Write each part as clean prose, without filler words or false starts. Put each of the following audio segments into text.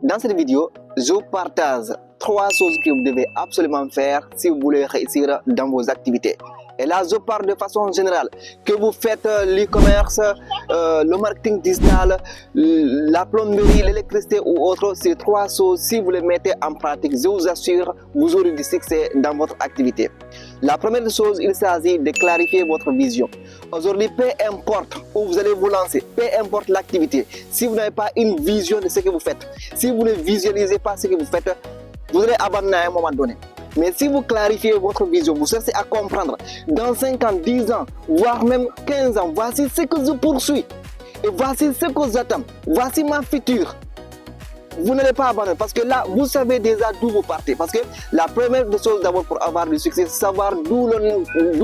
Dans cette vidéo, je vous partage 3 choses que vous devez absolument faire si vous voulez réussir dans vos activités. Et là, je parle de façon générale. Que vous faites l'e-commerce, le marketing digital, la plomberie, l'électricité ou autre, ces 3 choses, si vous les mettez en pratique, je vous assure, vous aurez du succès dans votre activité. La première chose, il s'agit de clarifier votre vision. Aujourd'hui, peu importe où vous allez vous lancer, peu importe l'activité, si vous n'avez pas une vision de ce que vous faites, si vous ne visualisez pas ce que vous faites, vous allez abandonner à un moment donné. Mais si vous clarifiez votre vision, vous cherchez à comprendre, dans 5 ans, 10 ans, voire même 15 ans, voici ce que je poursuis. Et voici ce que j'attends. Voici ma future. Vous n'allez pas abandonner parce que là, vous savez déjà d'où vous partez. Parce que la première des choses d'abord pour avoir du succès, c'est savoir d'où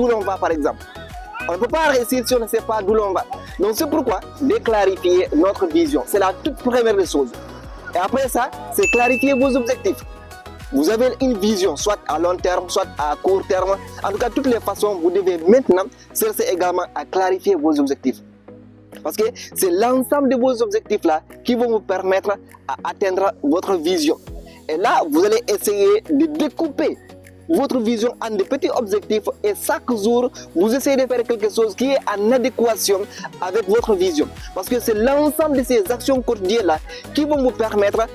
l'on va par exemple. On ne peut pas réussir si on ne sait pas d'où l'on va. Donc c'est pourquoi de clarifier notre vision. C'est la toute première des choses. Et après ça, c'est clarifier vos objectifs. Vous avez une vision, soit à long terme, soit à court terme. En tout cas, toutes les façons, vous devez maintenant chercher également à clarifier vos objectifs. Parce que c'est l'ensemble de vos objectifs-là qui vont vous permettre à atteindre votre vision. Et là, vous allez essayer de découper votre vision en de petits objectifs et chaque jour, vous essayez de faire quelque chose qui est en adéquation avec votre vision. Parce que c'est l'ensemble de ces actions quotidiennes-là qui vont vous permettre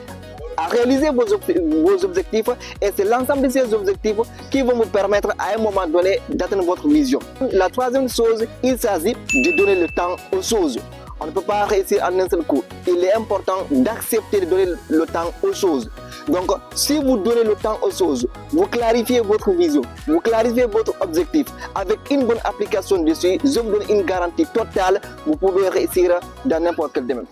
à réaliser vos objectifs et c'est l'ensemble de ces objectifs qui vont vous permettre à un moment donné d'atteindre votre vision. La troisième chose, il s'agit de donner le temps aux choses. On ne peut pas réussir en un seul coup. Il est important d'accepter de donner le temps aux choses. Donc, si vous donnez le temps aux choses, vous clarifiez votre vision, vous clarifiez votre objectif. Avec une bonne application dessus, je vous donne une garantie totale, vous pouvez réussir dans n'importe quel domaine.